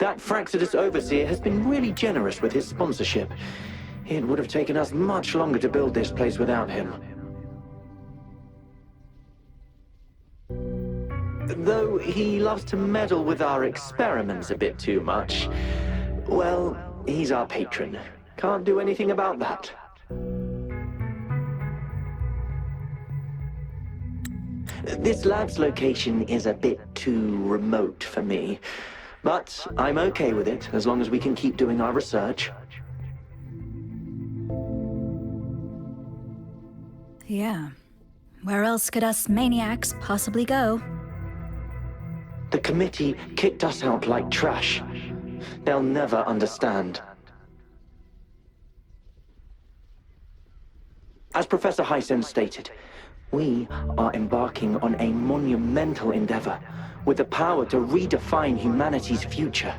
That Fraxidus overseer has been really generous with his sponsorship. It would have taken us much longer to build this place without him. Though he loves to meddle with our experiments a bit too much. Well, he's our patron. Can't do anything about that. This lab's location is a bit too remote for me, but I'm okay with it as long as we can keep doing our research. Yeah. Where else could us maniacs possibly go? The committee kicked us out like trash. They'll never understand. As Professor Hysen stated, we are embarking on a monumental endeavor with the power to redefine humanity's future.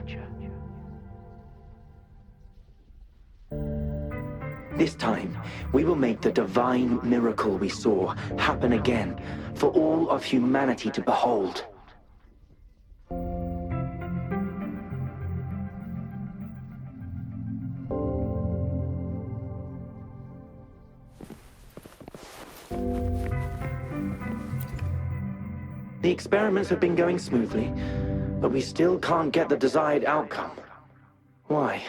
This time, we will make the divine miracle we saw happen again for all of humanity to behold. The experiments have been going smoothly, but we still can't get the desired outcome. Why?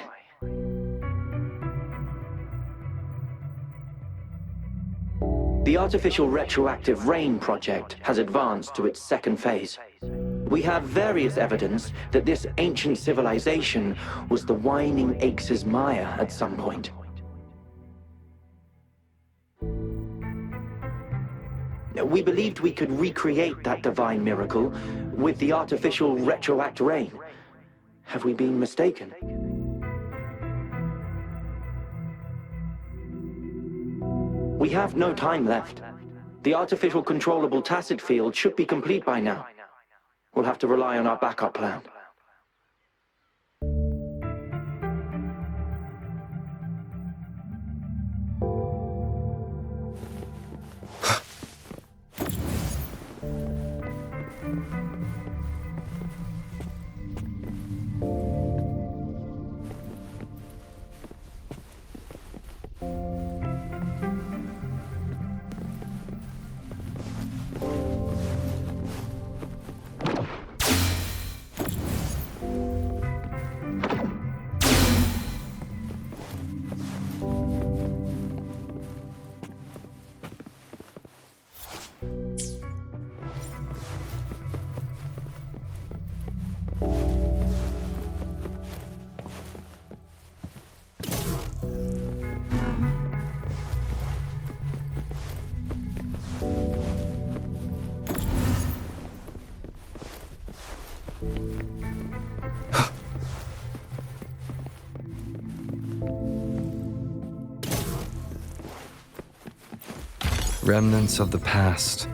The artificial retroactive rain project has advanced to its second phase. We have various evidence that this ancient civilization was the Whining Aches' Maya at some point. We believed we could recreate that divine miracle with the artificial retroact rain. Have we been mistaken? We have no time left. The artificial controllable tacit field should be complete by now. We'll have to rely on our backup plan. Remnants of the past.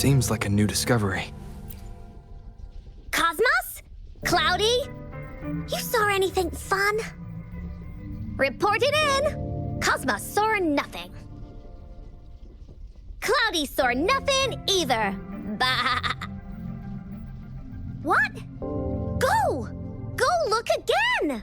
seems like a new discovery. Cosmos? Cloudy? You saw anything fun? Report it in! Cosmos saw nothing. Cloudy saw nothing either. Bah! What? Go! Go look again!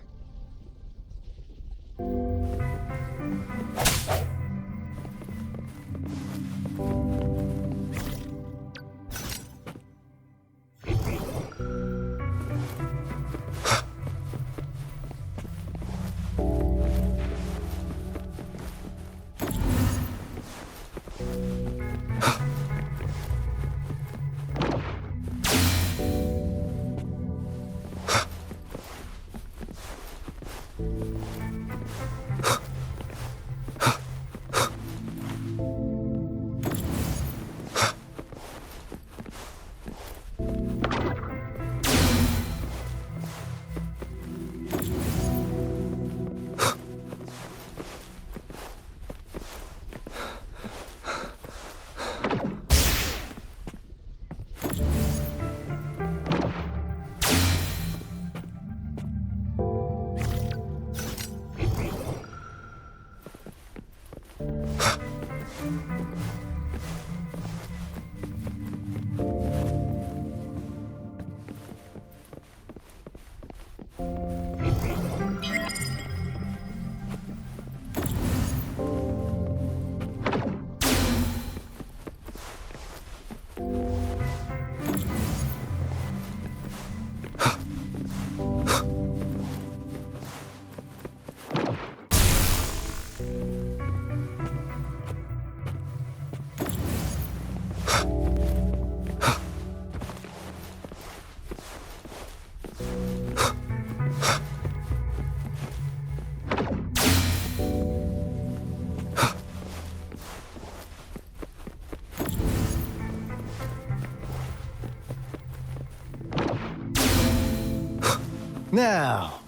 Now,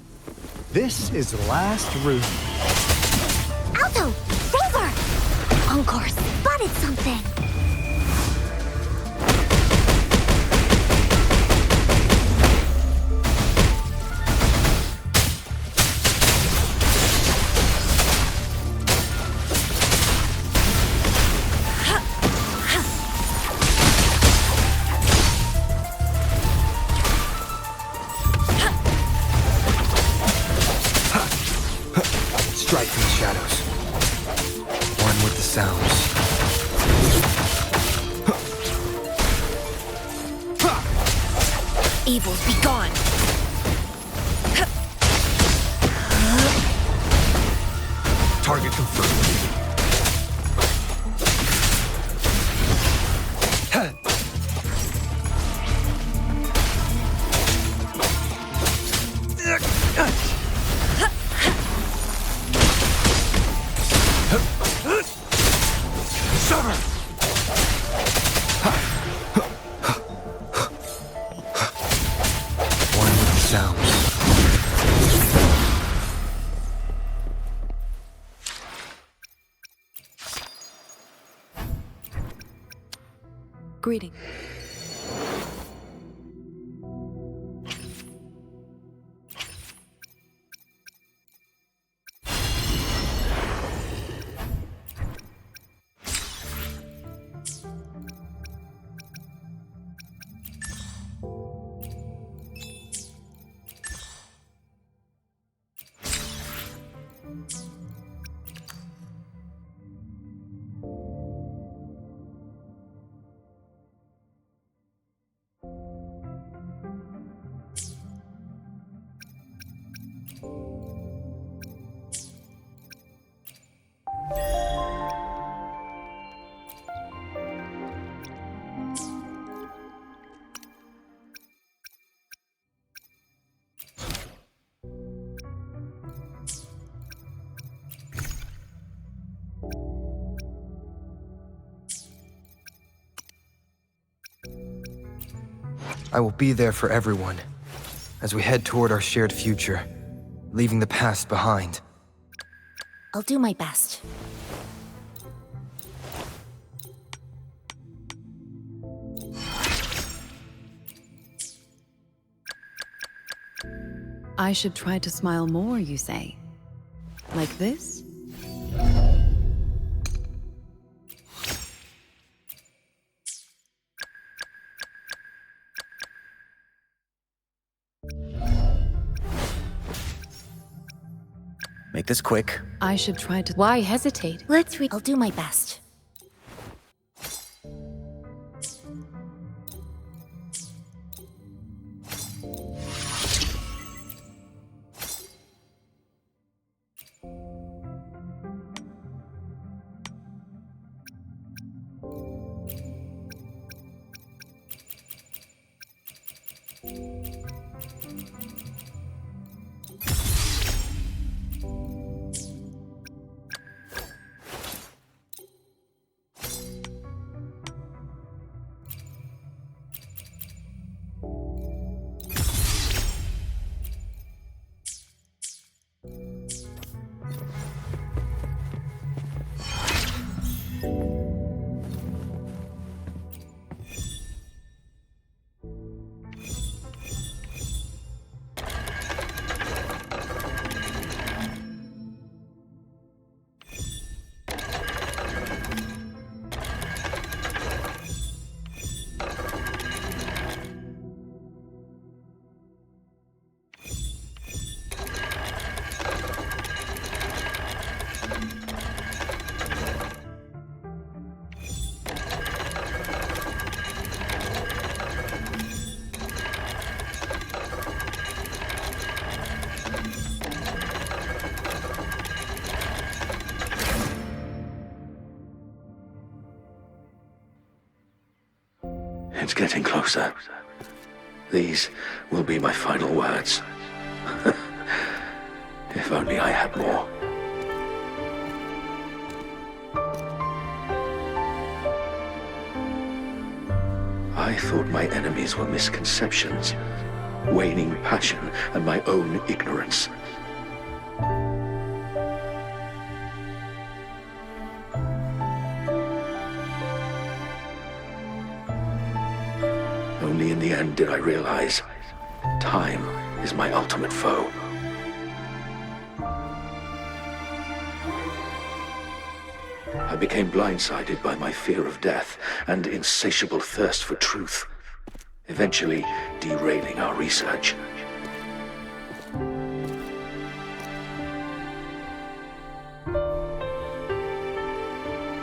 this is the last room. Alto! Rover! Encore spotted something! Strike from the shadows. One with the sounds. Evils be gone! Target confirmed. One with the sounds. Greeting. I will be there for everyone as we head toward our shared future, leaving the past behind. I'll do my best. I should try to smile more, you say? Like this? Make this quick. I should try to... Why hesitate? Let's read. I'll do my best. It's getting closer. These will be my final words. If only I had more. I thought my enemies were misconceptions, waning passion, and my own ignorance. Only in the end did I realize time is my ultimate foe. I became blindsided by my fear of death and insatiable thirst for truth, eventually derailing our research.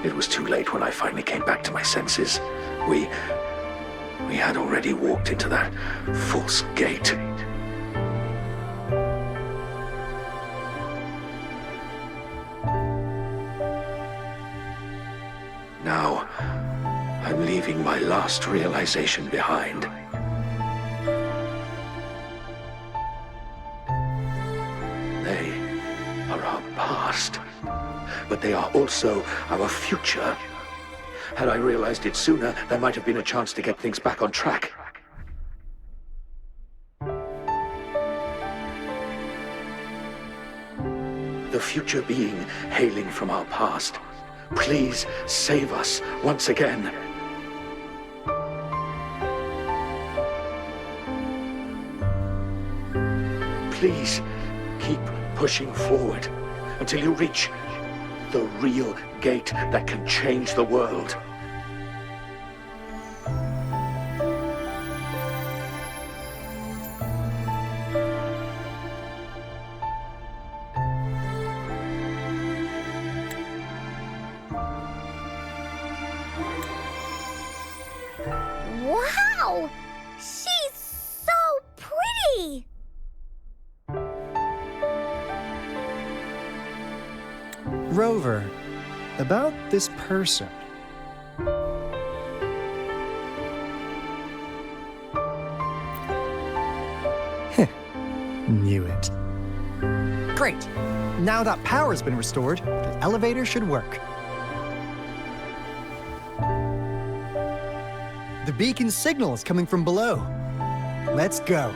It was too late when I finally came back to my senses. We had already walked into that false gate. Now, I'm leaving my last realization behind. They are our past, but they are also our future. Had I realized it sooner, there might have been a chance to get things back on track. The future being hailing from our past, please save us once again. Please keep pushing forward until you reach the real gate that can change the world. Wow! She's so pretty! Rover, about this person. Knew it. Great. Now that power's been restored, the elevator should work. The beacon signal is coming from below. Let's go.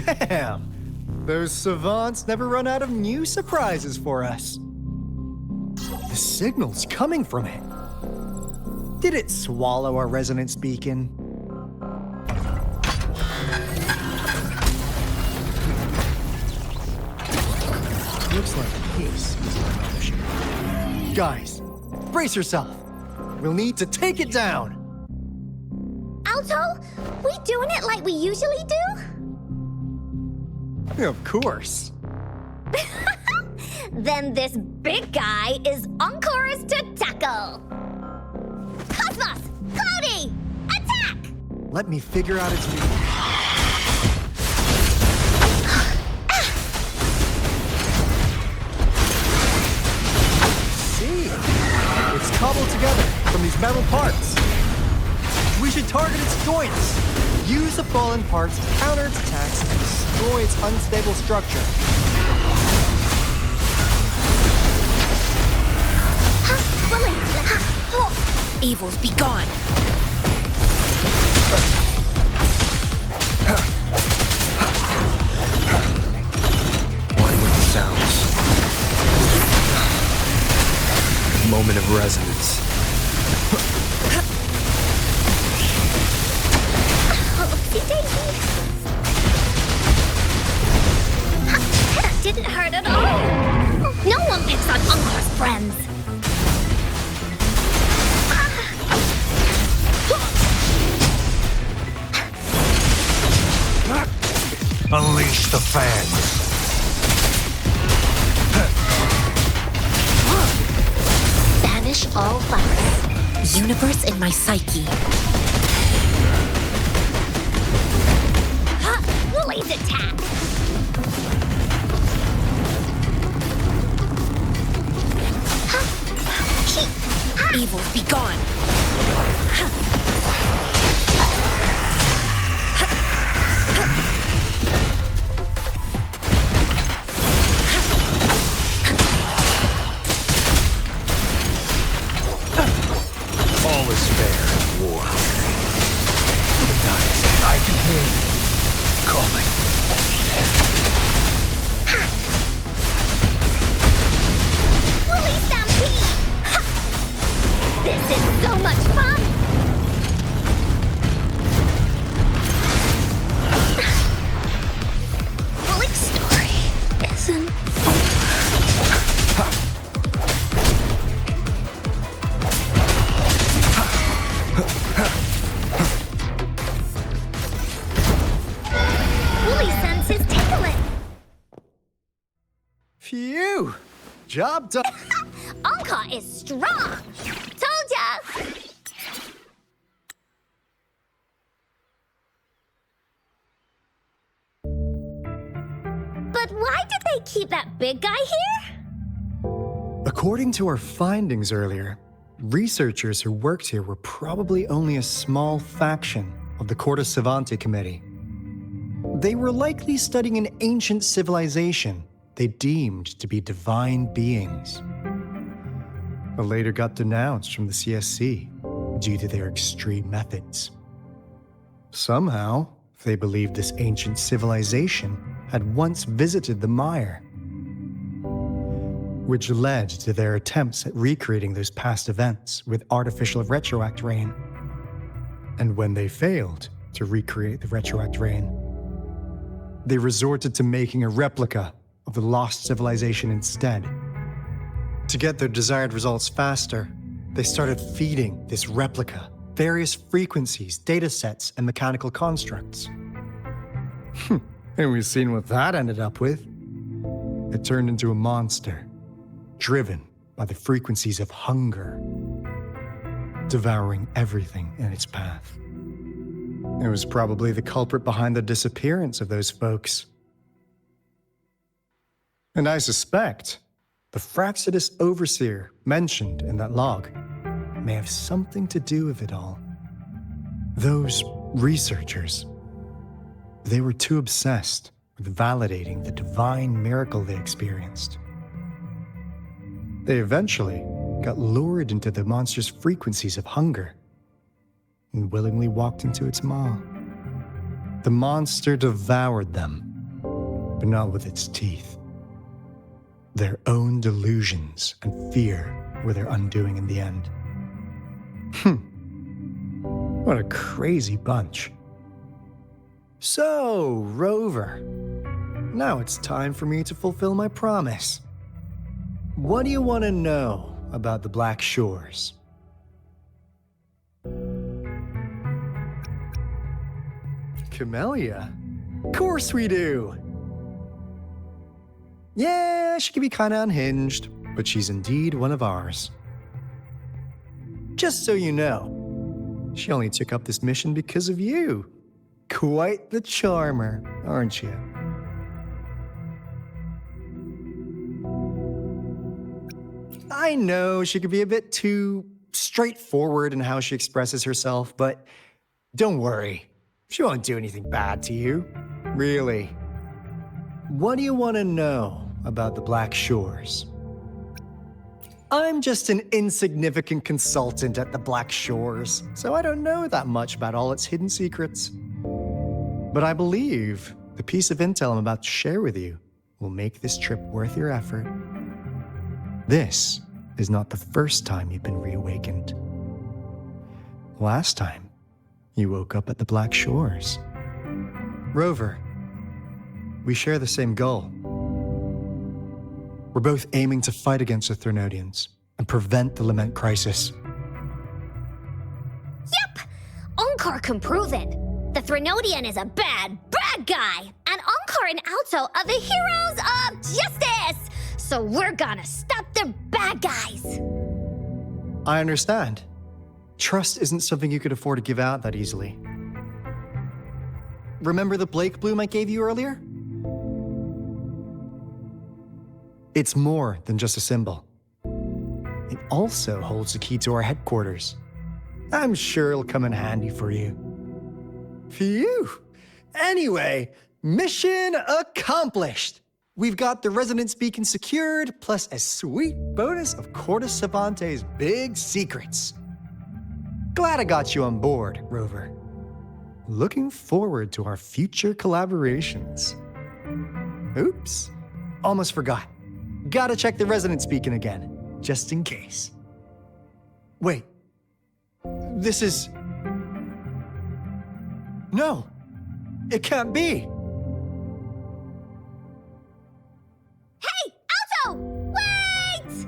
Damn! Those savants never run out of new surprises for us. The signal's coming from it. Did it swallow our resonance beacon? Looks like peace is in motion. Guys, brace yourself. We'll need to take it down. Alto, we doing it like we usually do? Of course. Then this big guy is Encore's to tackle. Cosmos! Cloudy! Attack! Let me figure out its meaning. See? It's cobbled together from these metal parts. We should target its joints. Use the fallen parts to counter its attacks and destroy its unstable structure. Evils be gone. One with the sounds. Moment of resonance. Oopsie daisy. That didn't hurt at all. No one picks on Encore's friends. Unleash the fans. Banish all vice. Universe in my psyche. Woolly's attack. Evils be gone. All is fair in war. I can hear you calling. Woolly Stampede! This is so much fun! Woolly's story isn't Woolly sends his tickling. Phew! Job done. Encore is strong! Told ya! But why did they keep that big guy here? According to our findings earlier, researchers who worked here were probably only a small faction of the Corte Savante Committee. They were likely studying an ancient civilization they deemed to be divine beings, but later got denounced from the CSC due to their extreme methods. Somehow, they believed this ancient civilization had once visited the mire, which led to their attempts at recreating those past events with artificial retroact rain. And when they failed to recreate the retroact rain, they resorted to making a replica of the lost civilization instead. To get their desired results faster, they started feeding this replica various frequencies, data sets, and mechanical constructs. And we've seen what that ended up with. It turned into a monster, driven by the frequencies of hunger, devouring everything in its path. It was probably the culprit behind the disappearance of those folks. And I suspect the Fraxidus Overseer mentioned in that log may have something to do with it all. Those researchers, they were too obsessed with validating the divine miracle they experienced. They eventually got lured into the monster's frequencies of hunger and willingly walked into its maw. The monster devoured them, but not with its teeth. Their own delusions and fear were their undoing in the end. What a crazy bunch. So, Rover, now it's time for me to fulfill my promise. What do you want to know about the Black Shores? Camellia? Of course we do! Yeah, she can be kinda unhinged, but she's indeed one of ours. Just so you know, she only took up this mission because of you. Quite the charmer, aren't you? I know she could be a bit too straightforward in how she expresses herself, but don't worry. She won't do anything bad to you. Really. What do you want to know about the Black Shores? I'm just an insignificant consultant at the Black Shores, so I don't know that much about all its hidden secrets. But I believe the piece of intel I'm about to share with you will make this trip worth your effort. This is not the first time you've been reawakened. Last time, you woke up at the Black Shores. Rover, we share the same goal. We're both aiming to fight against the Threnodians and prevent the Lament Crisis. Yep! Onkar can prove it. The Threnodian is a bad, bad guy. And Onkar and Alto are the heroes of justice. So we're gonna stop the bad guys. I understand. Trust isn't something you could afford to give out that easily. Remember the Blake bloom I gave you earlier? It's more than just a symbol. It also holds the key to our headquarters. I'm sure it'll come in handy for you. Phew! Anyway, mission accomplished! We've got the resonance beacon secured, plus a sweet bonus of Cortus Savante's big secrets. Glad I got you on board, Rover. Looking forward to our future collaborations. Oops, almost forgot. Gotta check the resonance beacon again, just in case. Wait, this is... No, it can't be. Hey, Alto! Wait!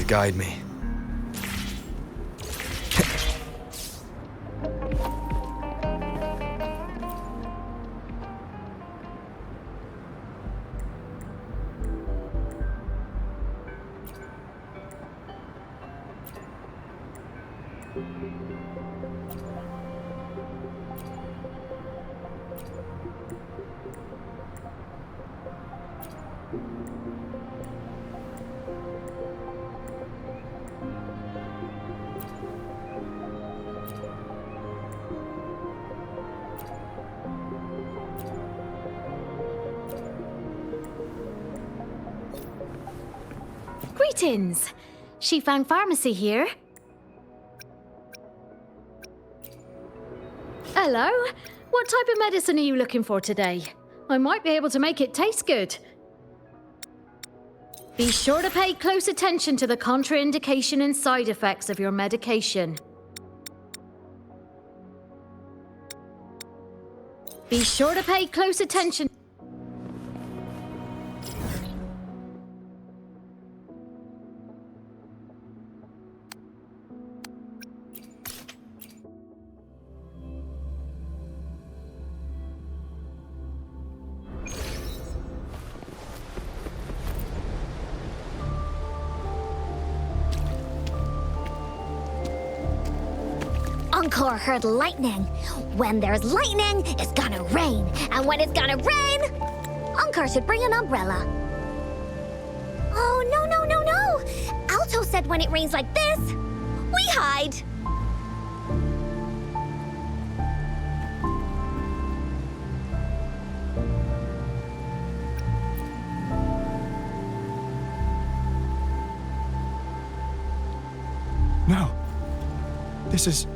to guide me. Greetings! Shifang Pharmacy here. Hello? What type of medicine are you looking for today? I might be able to make it taste good. Be sure to pay close attention to the contraindication and side effects of your medication. Be sure to pay close attention. Encore heard lightning. When there's lightning, it's gonna rain. And when it's gonna rain, Encore should bring an umbrella. Oh, no, no, no, no! Alto said when it rains like this, we hide. No. This is...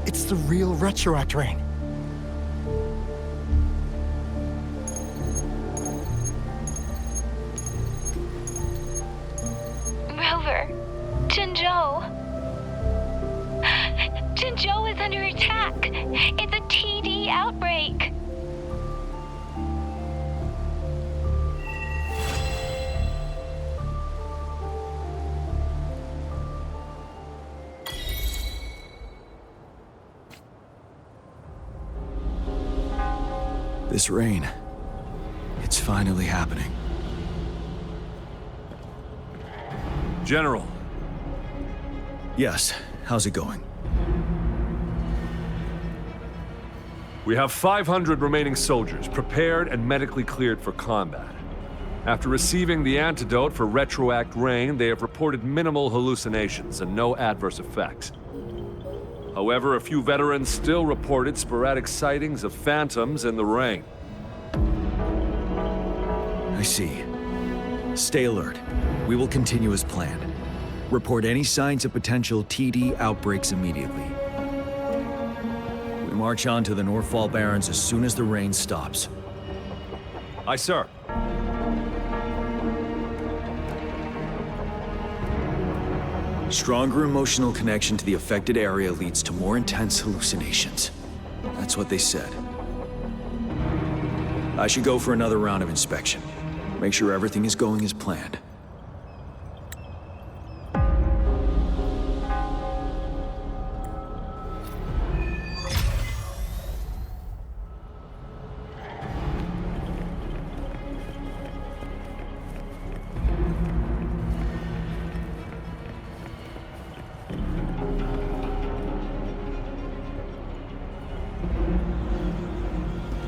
It's the real Retroact Rain. Rover, Jinzhou. Jinzhou is under attack. It's a TD outbreak. This rain, it's finally happening. General. Yes, how's it going? We have 500 remaining soldiers, prepared and medically cleared for combat. After receiving the antidote for Retroact Rain, they have reported minimal hallucinations and no adverse effects. However, a few veterans still reported sporadic sightings of phantoms in the rain. I see. Stay alert. We will continue as planned. Report any signs of potential TD outbreaks immediately. We march on to the Northfall Barrens as soon as the rain stops. Aye, sir. Stronger emotional connection to the affected area leads to more intense hallucinations. That's what they said. I should go for another round of inspection. Make sure everything is going as planned.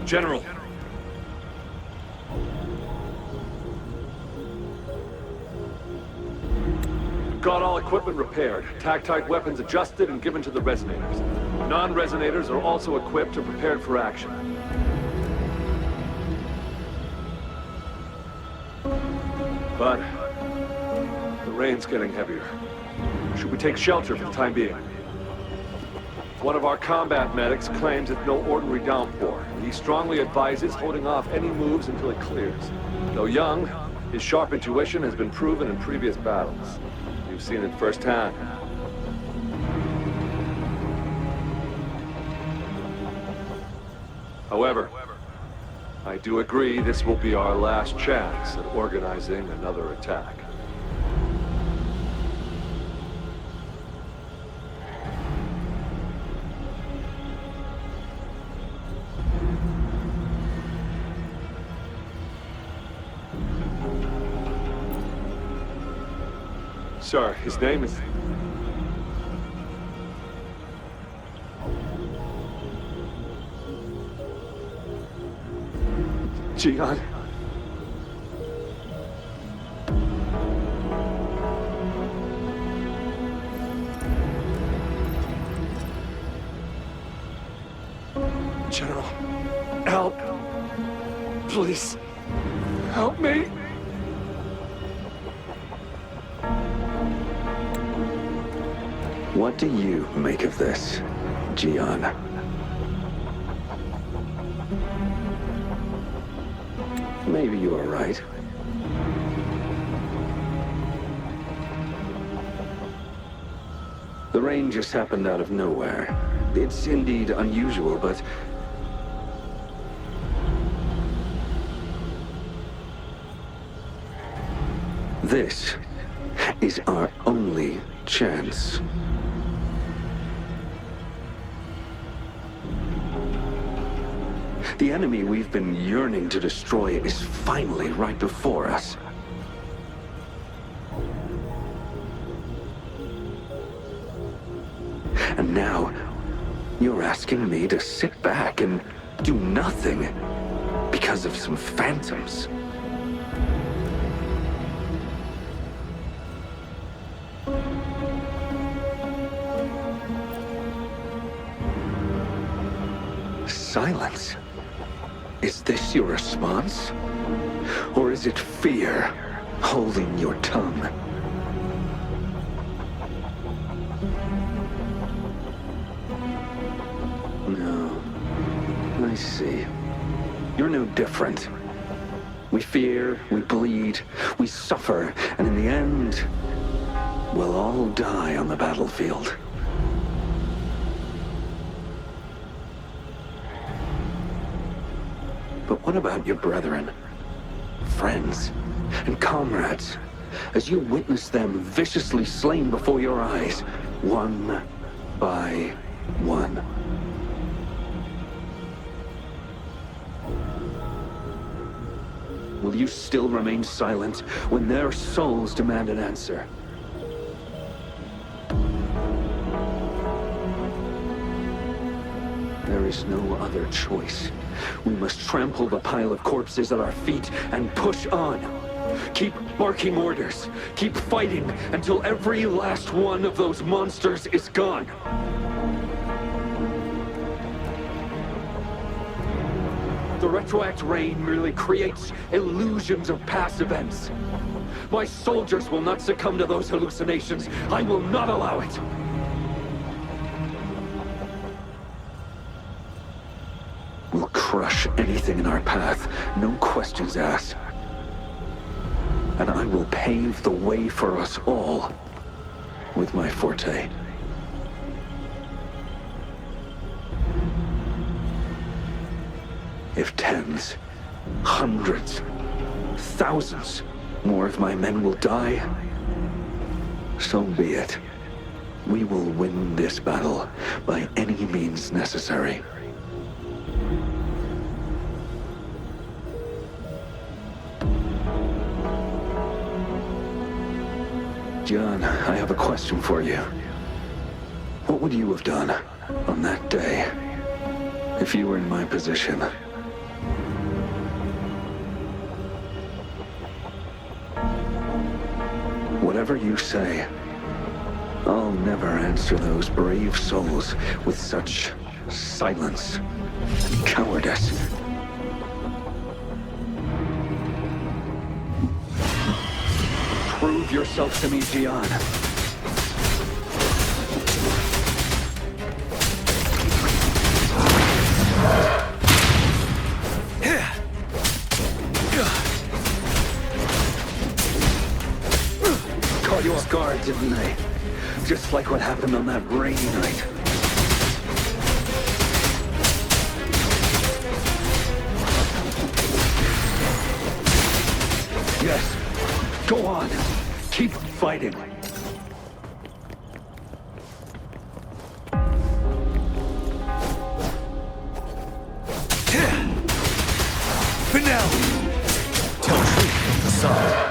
General. Got all equipment repaired, tactite weapons adjusted and given to the resonators. Non-resonators are also equipped and prepared for action. But the rain's getting heavier. Should we take shelter for the time being? One of our combat medics claims it's no ordinary downpour, and he strongly advises holding off any moves until it clears. Though young, his sharp intuition has been proven in previous battles. You've seen it firsthand. However, I do agree this will be our last chance at organizing another attack. Sir, his name is... Gian. General, help. Please, help me. What do you make of this, Gian? Maybe you are right. The rain just happened out of nowhere. It's indeed unusual, but... this is our only chance. The enemy we've been yearning to destroy is finally right before us. And now, you're asking me to sit back and do nothing because of some phantoms. Silence. Is this your response? Or is it fear holding your tongue? No. I see. You're no different. We fear, we bleed, we suffer, and in the end, we'll all die on the battlefield. But what about your brethren, friends, and comrades, as you witness them viciously slain before your eyes, one by one? Will you still remain silent when their souls demand an answer? There is no other choice. We must trample the pile of corpses at our feet and push on. Keep marking orders. Keep fighting until every last one of those monsters is gone. The retroact rain merely creates illusions of past events. My soldiers will not succumb to those hallucinations. I will not allow it. We'll crush anything in our path, no questions asked. And I will pave the way for us all with my forte. If tens, hundreds, thousands more of my men will die, so be it. We will win this battle by any means necessary. John, I have a question for you. What would you have done on that day if you were in my position? Whatever you say, I'll never answer those brave souls with such silence and cowardice. Prove yourself to me, Gian. Caught you off guard, didn't I? Just like what happened on that rainy night. Yes. Go on. Keep fighting. Finale! Tell truth from the sun.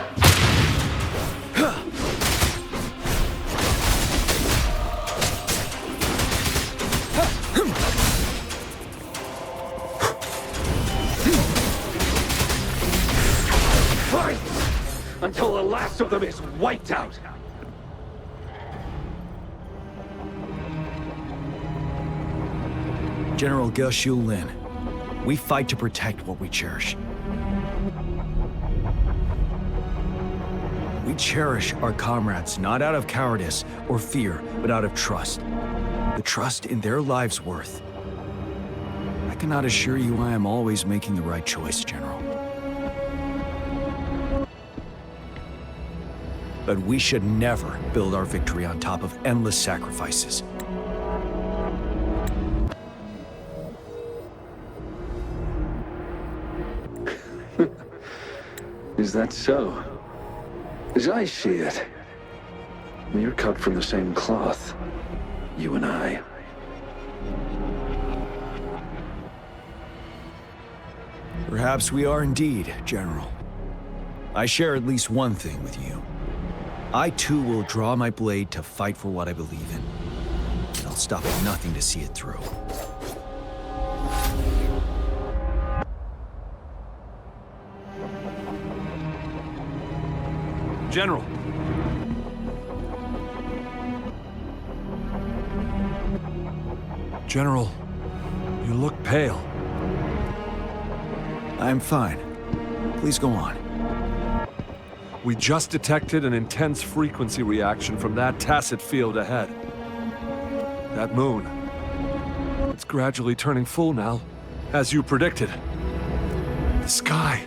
wiped out. General Ge Lin, we fight to protect what we cherish. We cherish our comrades not out of cowardice or fear, but out of trust. The trust in their lives' worth. I cannot assure you I am always making the right choice, General. But we should never build our victory on top of endless sacrifices. Is that so? As I see it, we're cut from the same cloth, you and I. Perhaps we are indeed, General. I share at least one thing with you. I too will draw my blade to fight for what I believe in. And I'll stop at nothing to see it through. General. General, you look pale. I'm fine. Please go on. We just detected an intense frequency reaction from that tacit field ahead. That moon. It's gradually turning full now, as you predicted. The sky.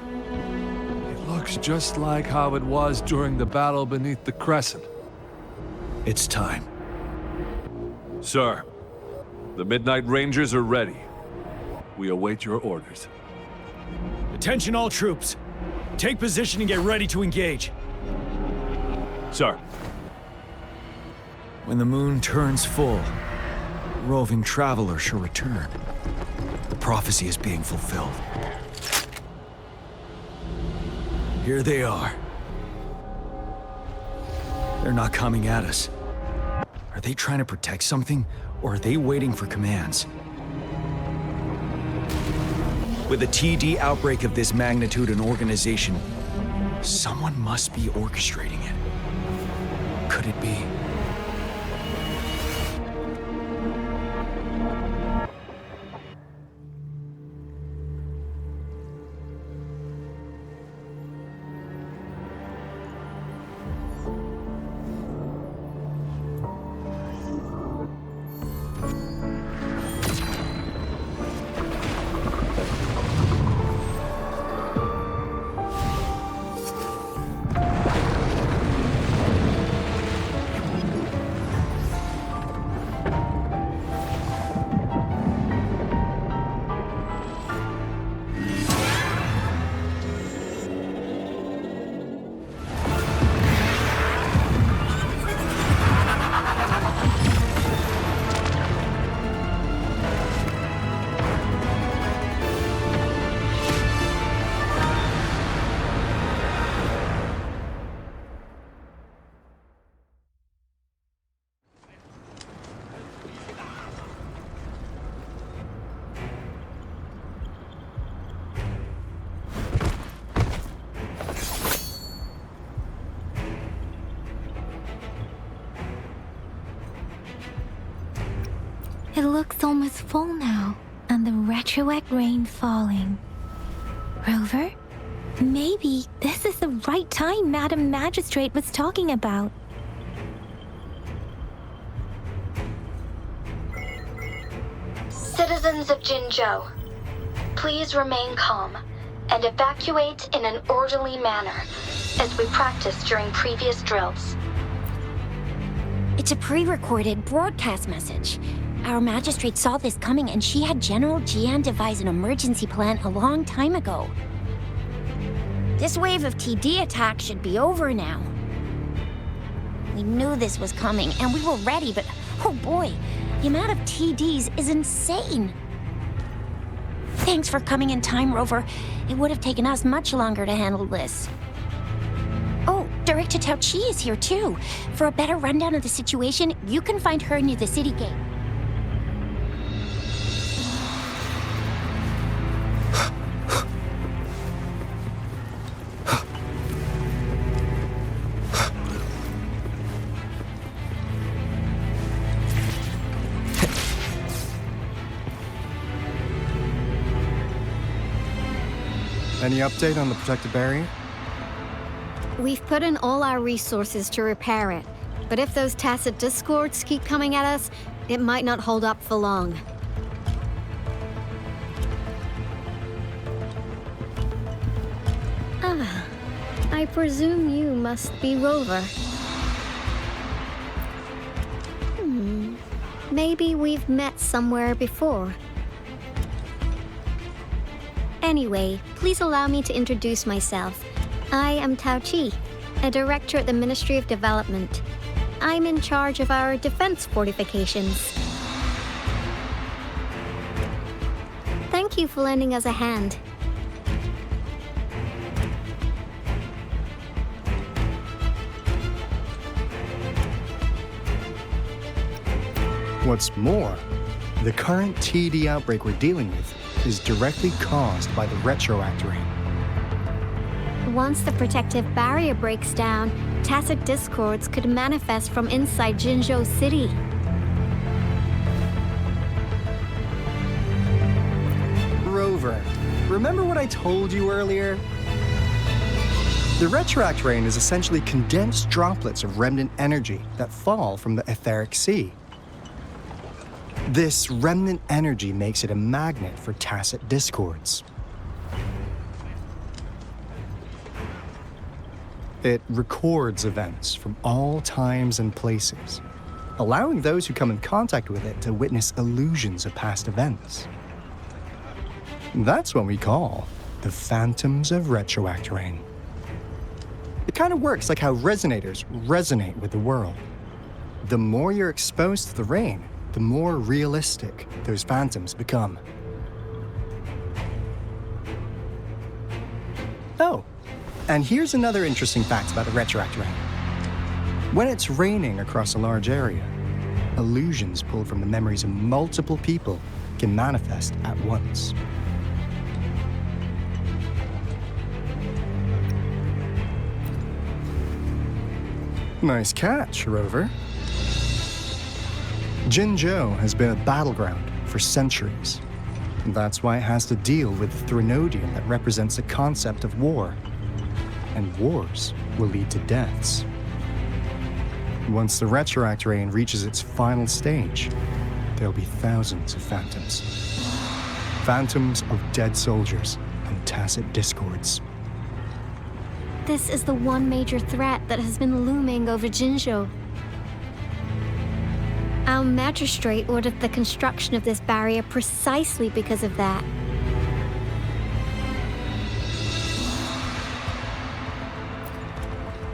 It looks just like how it was during the battle beneath the Crescent. It's time. Sir, the Midnight Rangers are ready. We await your orders. Attention all troops. Take position and get ready to engage. Sir. When the moon turns full, the roving traveler shall return. The prophecy is being fulfilled. Here they are. They're not coming at us. Are they trying to protect something, or are they waiting for commands? With a TD outbreak of this magnitude and organization, someone must be orchestrating it. Could it be? It looks almost full now, and the retroact rain falling. Rover, maybe this is the right time Madam Magistrate was talking about. Citizens of Jinzhou, please remain calm and evacuate in an orderly manner, as we practiced during previous drills. It's a pre-recorded broadcast message. Our magistrate saw this coming, and she had General Jian devise an emergency plan a long time ago. This wave of TD attacks should be over now. We knew this was coming, and we were ready, but oh boy, the amount of TDs is insane. Thanks for coming in time, Rover. It would have taken us much longer to handle this. Oh, Director Tao Chi is here too. For a better rundown of the situation, you can find her near the city gate. Any update on the protective barrier? We've put in all our resources to repair it, but if those tacit discords keep coming at us, it might not hold up for long. Ah, I presume you must be Rover. Maybe we've met somewhere before. Anyway, please allow me to introduce myself. I am Tao Chi, a director at the Ministry of Development. I'm in charge of our defense fortifications. Thank you for lending us a hand. What's more, the current TD outbreak we're dealing with is directly caused by the retroact rain. Once the protective barrier breaks down, tacit discords could manifest from inside Jinzhou City. Rover, remember what I told you earlier? The retroact rain is essentially condensed droplets of remnant energy that fall from the etheric sea. This remnant energy makes it a magnet for tacit discords. It records events from all times and places, allowing those who come in contact with it to witness illusions of past events. That's what we call the phantoms of retroact rain. It kind of works like how resonators resonate with the world. The more you're exposed to the rain, the more realistic those phantoms become. Oh, and here's another interesting fact about the retroact rain. When it's raining across a large area, illusions pulled from the memories of multiple people can manifest at once. Nice catch, Rover. Jinzhou has been a battleground for centuries. That's why it has to deal with the Threnodian that represents the concept of war. And wars will lead to deaths. Once the retroact rain reaches its final stage, there'll be thousands of phantoms. Phantoms of dead soldiers and tacit discords. This is the one major threat that has been looming over Jinzhou. Our magistrate ordered the construction of this barrier precisely because of that.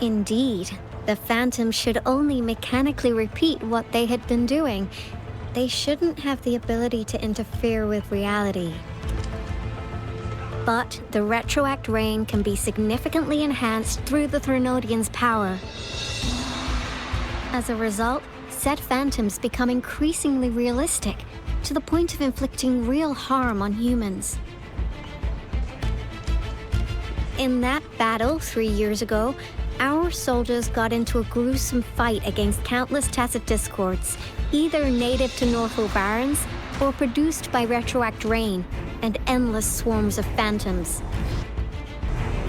Indeed, the phantoms should only mechanically repeat what they had been doing. They shouldn't have the ability to interfere with reality. But the retroact rain can be significantly enhanced through the Threnodian's power. As a result, said phantoms become increasingly realistic, to the point of inflicting real harm on humans. In that battle 3 years ago, our soldiers got into a gruesome fight against countless tacit discords, either native to Northwell Barrens or produced by retroact rain and endless swarms of phantoms.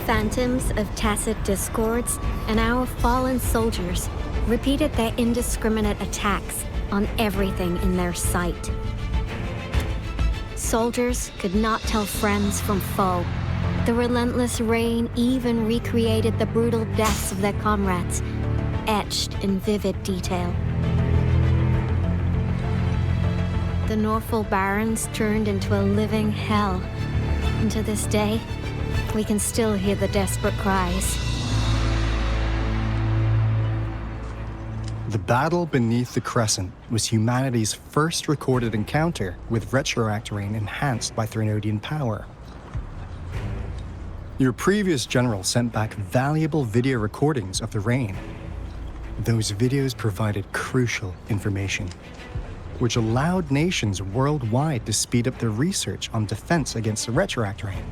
Phantoms of tacit discords and our fallen soldiers repeated their indiscriminate attacks on everything in their sight. Soldiers could not tell friends from foe. The relentless rain even recreated the brutal deaths of their comrades, etched in vivid detail. The Northwell Barrens turned into a living hell, and to this day, we can still hear the desperate cries. The battle beneath the Crescent was humanity's first recorded encounter with retroact rain enhanced by Threnodian power. Your previous general sent back valuable video recordings of the rain. Those videos provided crucial information, which allowed nations worldwide to speed up their research on defense against the retroact rain.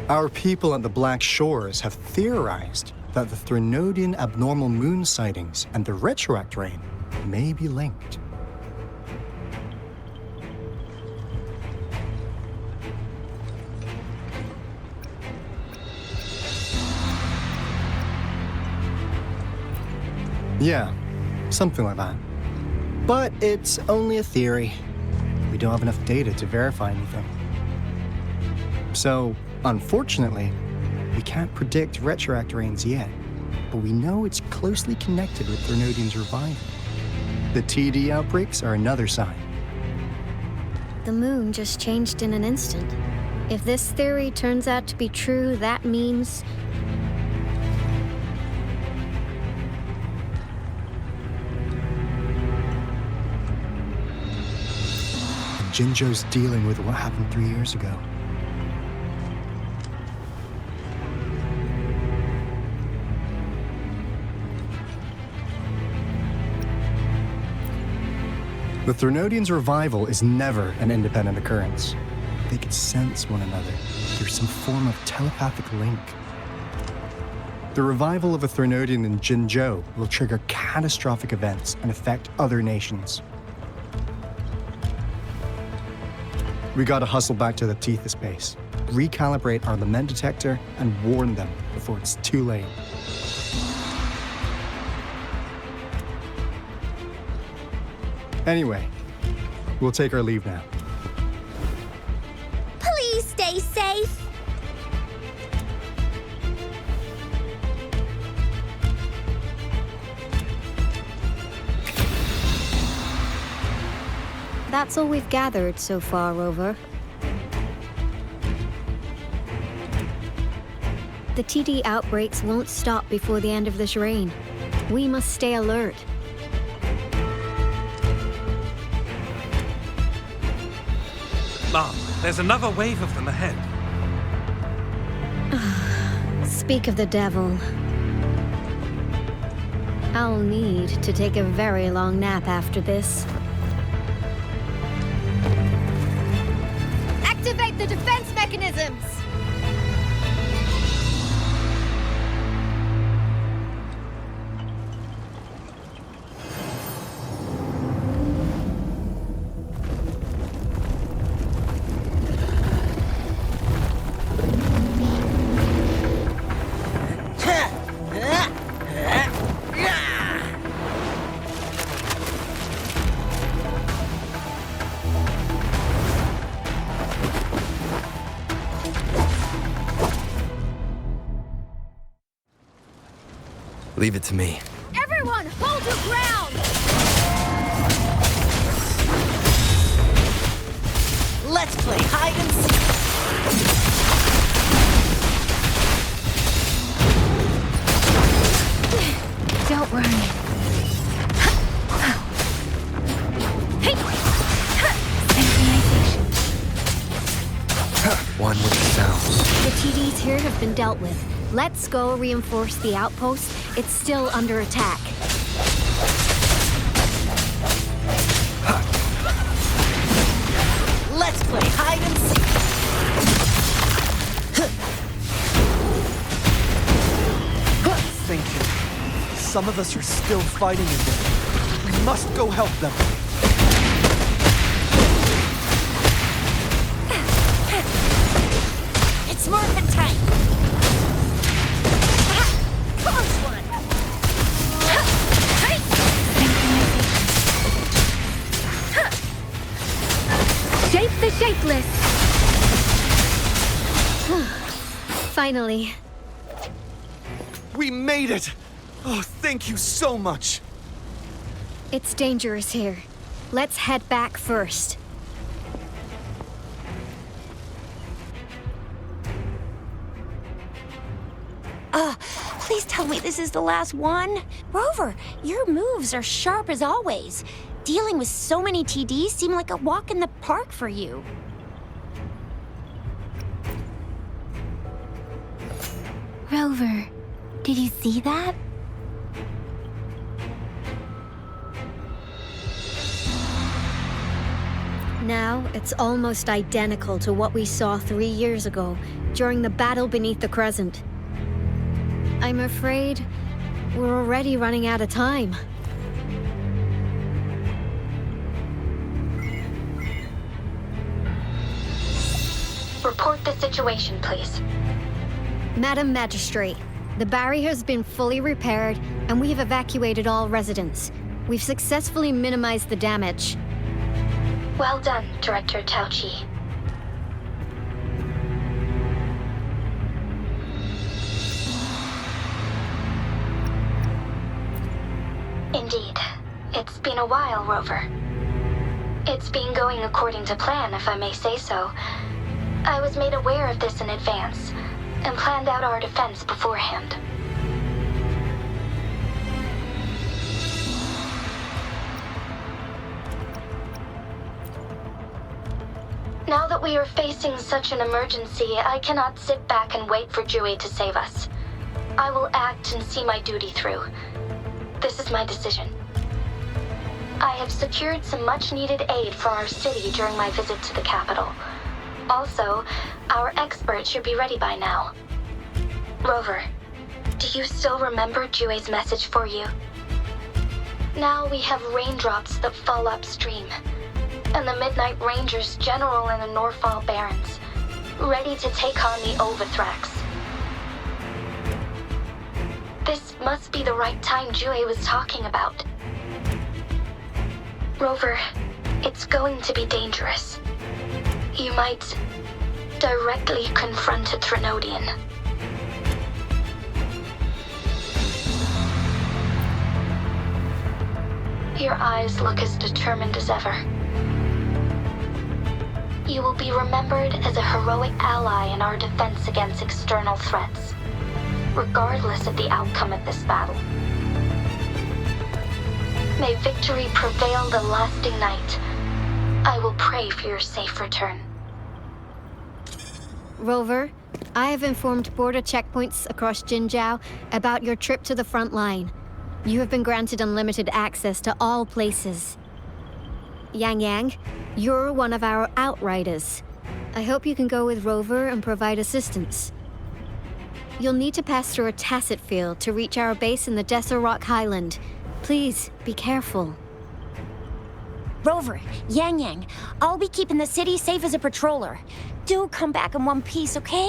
Our people at the Black Shores have theorized that the Threnodian abnormal moon sightings and the retroact rain may be linked. Yeah, something like that. But it's only a theory. We don't have enough data to verify anything. So, unfortunately, we can't predict retroact rains yet, but we know it's closely connected with Threnodian's revival. The TD outbreaks are another sign. The moon just changed in an instant. If this theory turns out to be true, that means... Jinzhou's dealing with what happened 3 years ago. The Threnodians' revival is never an independent occurrence. They could sense one another through some form of telepathic link. The revival of a Threnodian in Jinzhou will trigger catastrophic events and affect other nations. We gotta hustle back to the Tethys base, recalibrate our lament detector, and warn them before it's too late. Anyway, we'll take our leave now. Please stay safe. That's all we've gathered so far, Rover. The TD outbreaks won't stop before the end of this reign. We must stay alert. Mom, there's another wave of them ahead. Speak of the devil. I'll need to take a very long nap after this. Activate the defense mechanisms! Leave it to me. Everyone, hold your ground! Let's play hide and seek. Don't worry. One with the sounds. The TDs here have been dealt with. Let's go reinforce the outpost. It's still under attack. Let's play hide and seek. Thank you. Some of us are still fighting in there. We must go help them. It's Morphin time. Close one. Shape the shapeless! Finally. We made it! Oh, thank you so much! It's dangerous here. Let's head back first. Please tell me this is the last one. Rover, your moves are sharp as always. Dealing with so many TDs seemed like a walk in the park for you. Rover, did you see that? Now, it's almost identical to what we saw 3 years ago, during the battle beneath the Crescent. I'm afraid we're already running out of time. Report the situation, please. Madam Magistrate, The barrier has been fully repaired, and we have evacuated all residents. We've successfully minimized the damage. Well done, Director Tauchi. Indeed. It's been a while, Rover. It's been going according to plan, if I may say so. I was made aware of this in advance, and planned out our defense beforehand. Now that we are facing such an emergency, I cannot sit back and wait for Jue to save us. I will act and see my duty through. This is my decision. I have secured some much-needed aid for our city during my visit to the capital. Also, our expert should be ready by now. Rover, do you still remember Jue's message for you? Now we have raindrops that fall upstream, and the Midnight Rangers general in the Norfall Barrens, ready to take on the Overthrax. This must be the right time Jue was talking about. Rover, it's going to be dangerous. You might directly confront a Threnodian. Your eyes look as determined as ever. You will be remembered as a heroic ally in our defense against external threats, regardless of the outcome of this battle. May victory prevail the lasting night. I will pray for your safe return. Rover, I have informed border checkpoints across Jinjiao about your trip to the front line. You have been granted unlimited access to all places. Yang Yang, you're one of our outriders. I hope you can go with Rover and provide assistance. You'll need to pass through a tacit field to reach our base in the Desert Rock Highland. Please, be careful. Rover, Yang Yang, I'll be keeping the city safe as a patroller. Do come back in one piece, okay?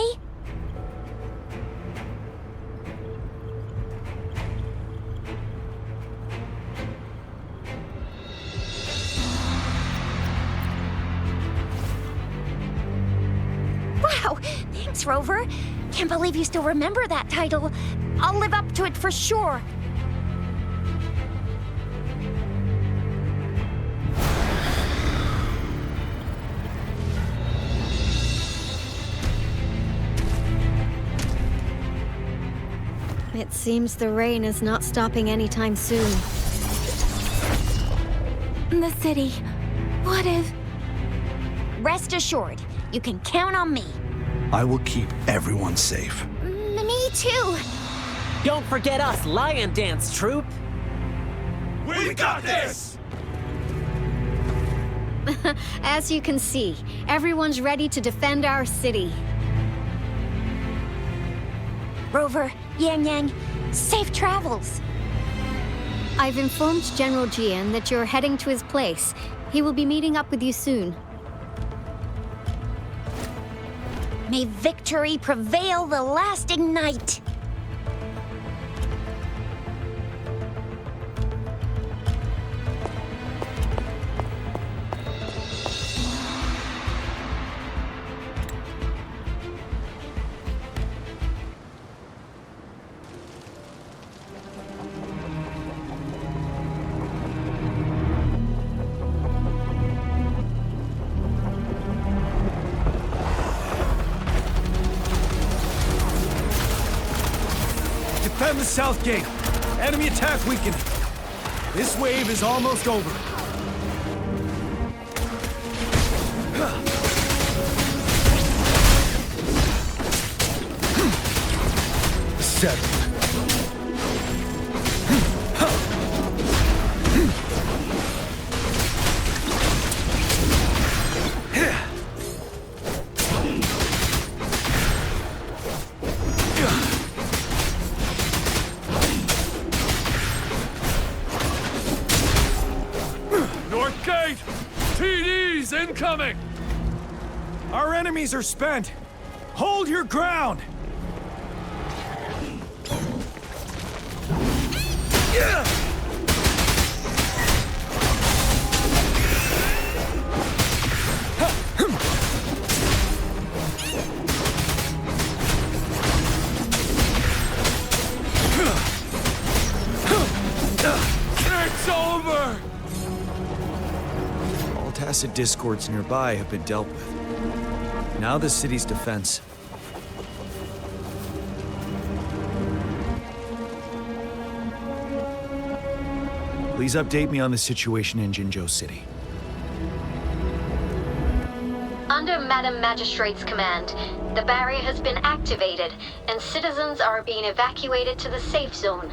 Wow, thanks, Rover. Can't believe you still remember that title. I'll live up to it for sure. It seems the rain is not stopping anytime soon. The city. What if... Rest assured, you can count on me. I will keep everyone safe. Me too. Don't forget us, Lion Dance Troop. We got this! As you can see, everyone's ready to defend our city. Rover, Yang Yang, safe travels. I've informed General Jian that you're heading to his place. He will be meeting up with you soon. May victory prevail the lasting night. Defend the south gate. Enemy attack weakening. This wave is almost over. Settle. North Gate! TDs incoming! Our enemies are spent. Hold your ground. It's over! All tacit discords nearby have been dealt with. Now the city's defense. Please update me on the situation in Jinzhou City. Under Madam Magistrate's command, the barrier has been activated, and citizens are being evacuated to the safe zone.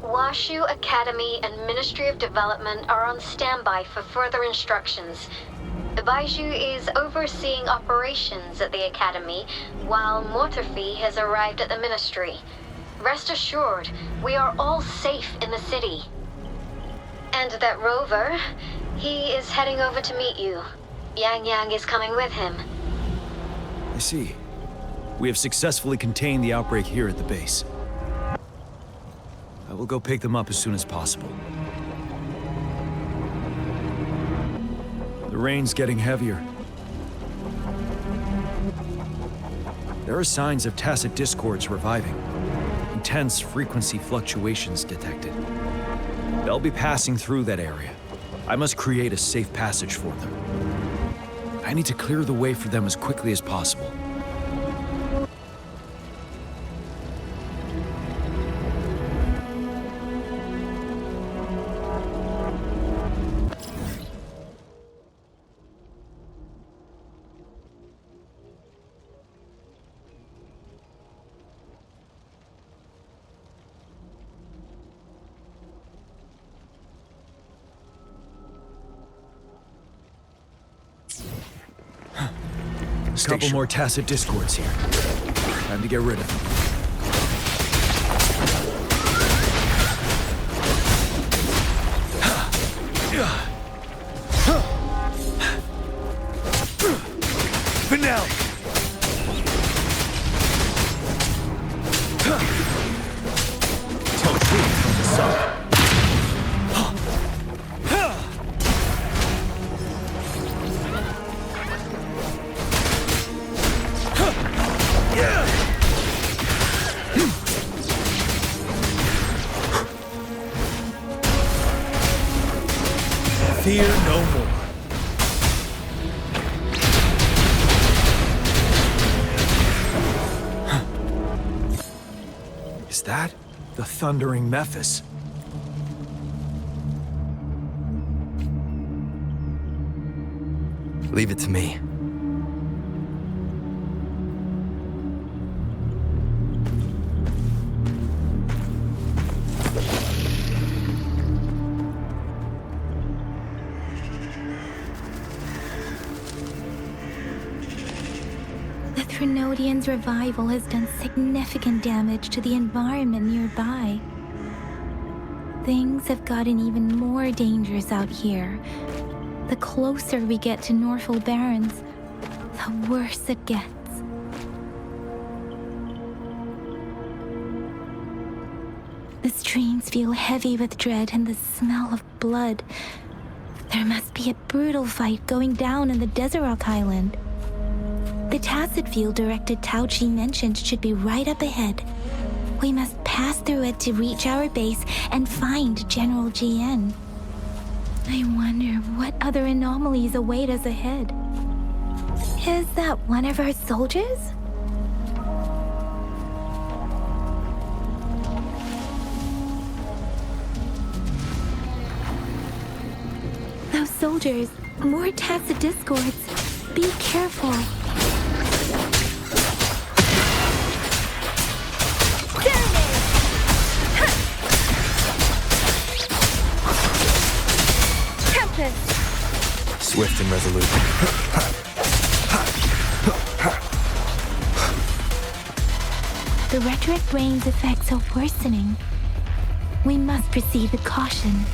Washu Academy and Ministry of Development are on standby for further instructions. Baiju is overseeing operations at the Academy, while Mortarfi has arrived at the Ministry. Rest assured, we are all safe in the city. And that Rover, he is heading over to meet you. Yang Yang is coming with him. I see. We have successfully contained the outbreak here at the base. I will go pick them up as soon as possible. The rain's getting heavier. There are signs of tacit discords reviving. Intense frequency fluctuations detected. They'll be passing through that area. I must create a safe passage for them. I need to clear the way for them as quickly as possible. A couple more tacit discords here. Time to get rid of them. Finale! Tell truth from the sun. Fear no more. Is that the thundering Mephis? Leave it to me. The Threnodian's revival has done significant damage to the environment nearby. Things have gotten even more dangerous out here. The closer we get to Norfolk Barrens, the worse it gets. The streams feel heavy with dread and the smell of blood. There must be a brutal fight going down in the Desert Rock Island. The tacit field directed Tao Chi mentioned should be right up ahead. We must pass through it to reach our base and find General GN. I wonder what other anomalies await us ahead. Is that one of our soldiers? Those soldiers, more tacit discords. Be careful. Swift and resolute. The rhetoric rain's effects are worsening. We must proceed with caution.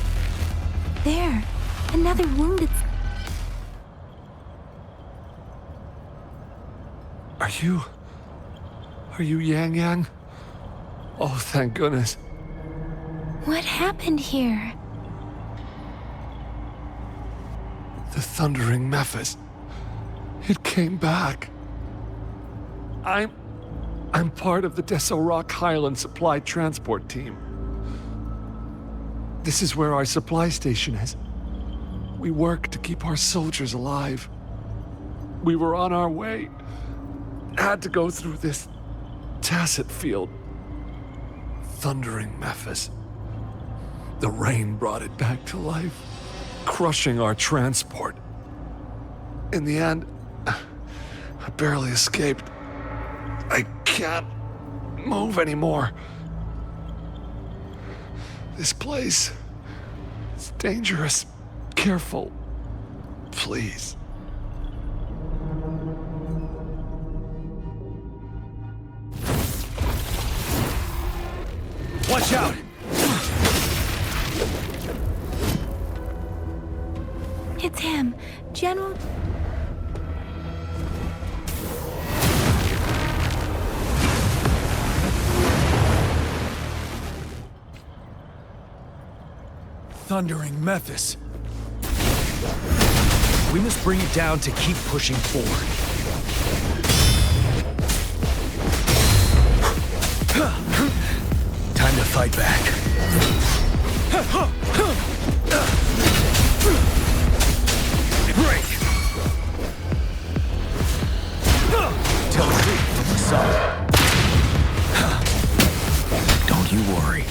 There, another wounded. Are you Yang Yang? Oh, thank goodness. What happened here? The Thundering Mephis. It came back. I'm part of the Deso Highland Supply Transport Team. This is where our supply station is. We work to keep our soldiers alive. We were on our way. Had to go through this tacit field. Thundering Mephis. The rain brought it back to life, crushing our transport. In the end, I barely escaped. I can't move anymore. This place is dangerous. Careful, please. Watch out! It's him, General. Thundering Mephis. We must bring it down to keep pushing forward. Time to fight back. Break! Tell the truth from the sun. Don't you worry.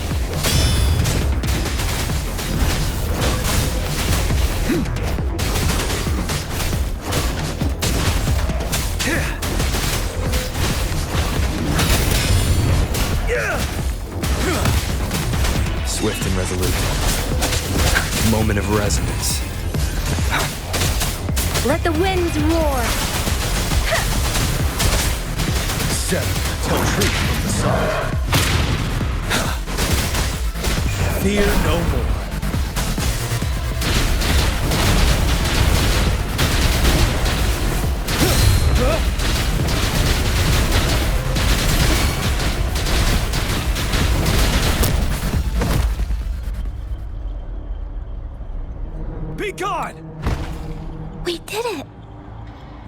Swift and resolute. Moment of resonance. Let the winds roar. Seven, tell truth from the sun. Fear no more. Be gone! We did it!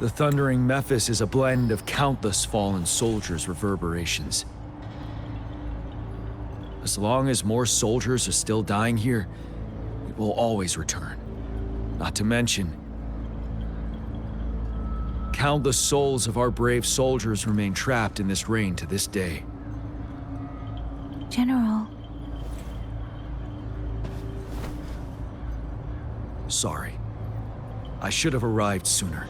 The Thundering Mephis is a blend of countless fallen soldiers' reverberations. As long as more soldiers are still dying here, it will always return. Not to mention, countless souls of our brave soldiers remain trapped in this rain to this day. General. Sorry. I should have arrived sooner.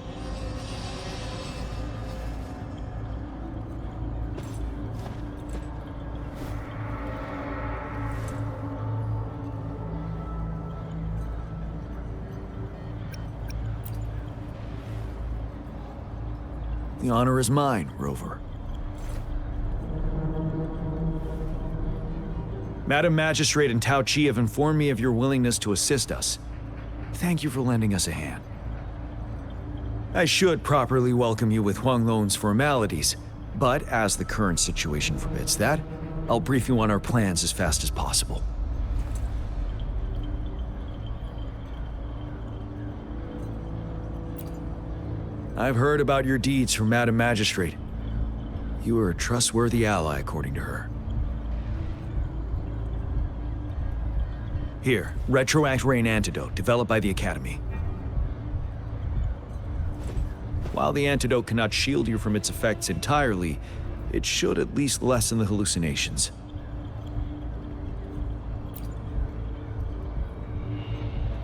The honor is mine, Rover. Madam Magistrate and Tao Chi have informed me of your willingness to assist us. Thank you for lending us a hand. I should properly welcome you with Huang Lon's formalities, but as the current situation forbids that, I'll brief you on our plans as fast as possible. I've heard about your deeds from Madam Magistrate. You are a trustworthy ally, according to her. Here, Retroact Rain Antidote, developed by the Academy. While the antidote cannot shield you from its effects entirely, it should at least lessen the hallucinations.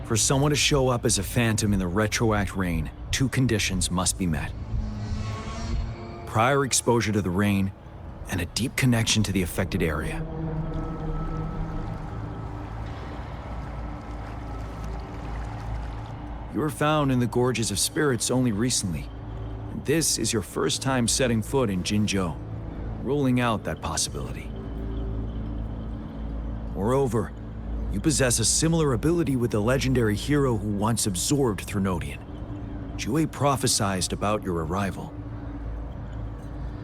For someone to show up as a phantom in the Retroact Rain, 2 conditions must be met. Prior exposure to the rain, and a deep connection to the affected area. You were found in the Gorges of Spirits only recently. This is your first time setting foot in Jinzhou, ruling out that possibility. Moreover, you possess a similar ability with the legendary hero who once absorbed Threnodian. Jue prophesized about your arrival.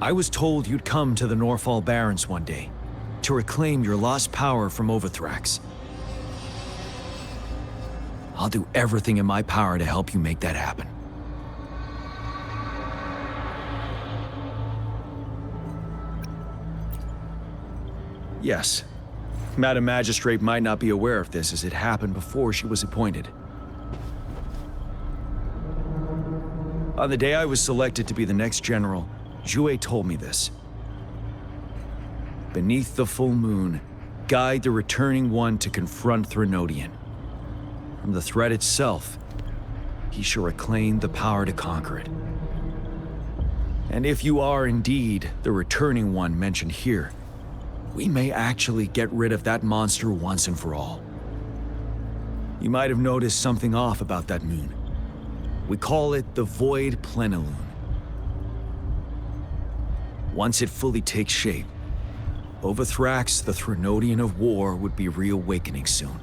I was told you'd come to the Norfall Barrens one day, to reclaim your lost power from Overthrax. I'll do everything in my power to help you make that happen. Yes, Madam Magistrate might not be aware of this as it happened before she was appointed. On the day I was selected to be the next general, Jue told me this. Beneath the full moon, guide the returning one to confront Threnodian. From the threat itself, he shall reclaim the power to conquer it. And if you are indeed the returning one mentioned here, we may actually get rid of that monster once and for all. You might have noticed something off about that moon. We call it the Void Plenilune. Once it fully takes shape, Overthrax, the Threnodian of War, would be reawakening soon.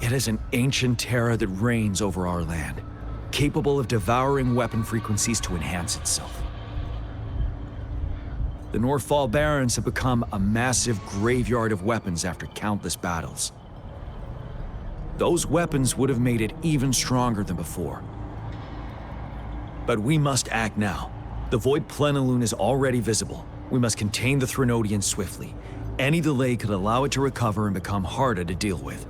It is an ancient terror that reigns over our land, capable of devouring weapon frequencies to enhance itself. The Northfall Barrens have become a massive graveyard of weapons after countless battles. Those weapons would have made it even stronger than before. But we must act now. The Void Plenilune is already visible. We must contain the Threnodian swiftly. Any delay could allow it to recover and become harder to deal with.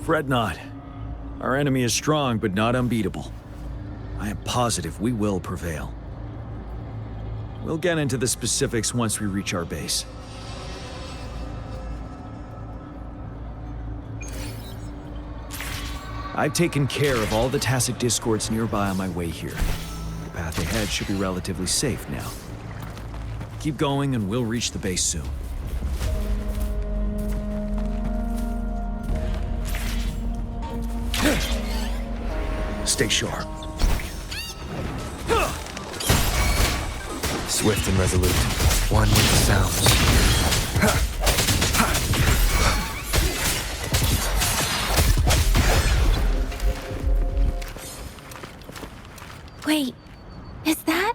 Fret not. Our enemy is strong, but not unbeatable. I am positive we will prevail. We'll get into the specifics once we reach our base. I've taken care of all the tacit discords nearby on my way here. The path ahead should be relatively safe now. Keep going and we'll reach the base soon. Stay sharp. Swift and resolute. One with the sounds. Wait, is that?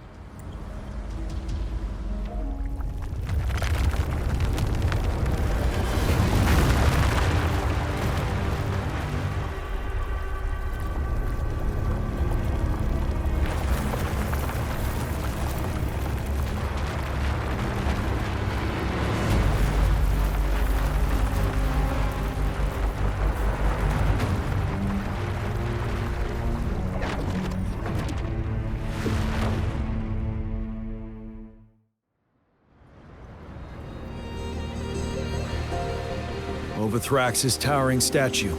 Overthrax's towering statue,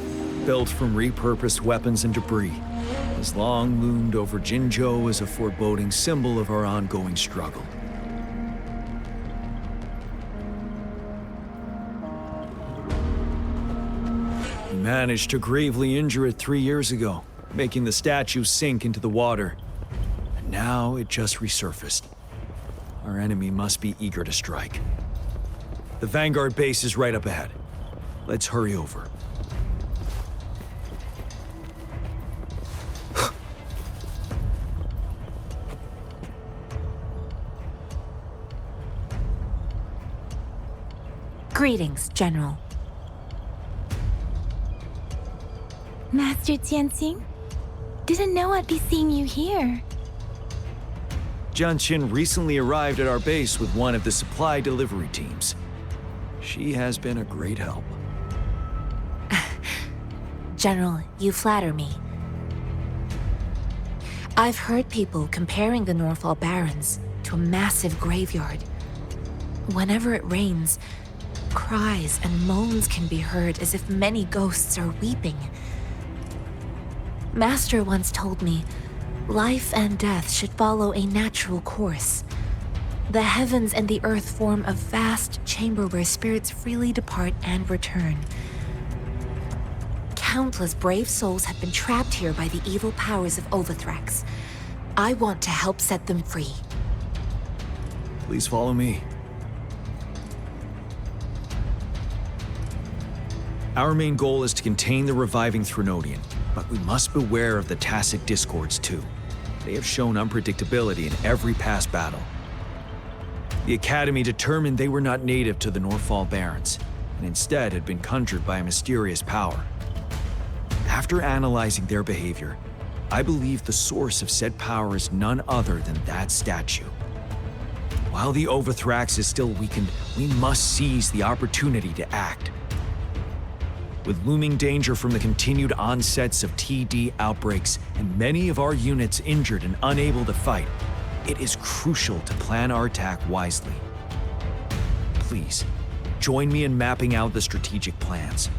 built from repurposed weapons and debris, has long loomed over Jinzhou as a foreboding symbol of our ongoing struggle. We managed to gravely injure it 3 years ago, making the statue sink into the water. And now it just resurfaced. Our enemy must be eager to strike. The Vanguard base is right up ahead. Let's hurry over. Greetings, General. Master Tianxing? Didn't know I'd be seeing you here. Jianqin recently arrived at our base with one of the supply delivery teams. She has been a great help. General, you flatter me. I've heard people comparing the Northfall Barrens to a massive graveyard. Whenever it rains, cries and moans can be heard as if many ghosts are weeping. Master once told me, life and death should follow a natural course. The heavens and the earth form a vast chamber where spirits freely depart and return. Countless brave souls have been trapped here by the evil powers of Overthrax. I want to help set them free. Please follow me. Our main goal is to contain the reviving Threnodian, but we must beware of the Tacit discords too. They have shown unpredictability in every past battle. The Academy determined they were not native to the Norfall Barrens, and instead had been conjured by a mysterious power. After analyzing their behavior, I believe the source of said power is none other than that statue. While the Overthrax is still weakened, we must seize the opportunity to act. With looming danger from the continued onsets of TD outbreaks and many of our units injured and unable to fight, it is crucial to plan our attack wisely. Please, join me in mapping out the strategic plans.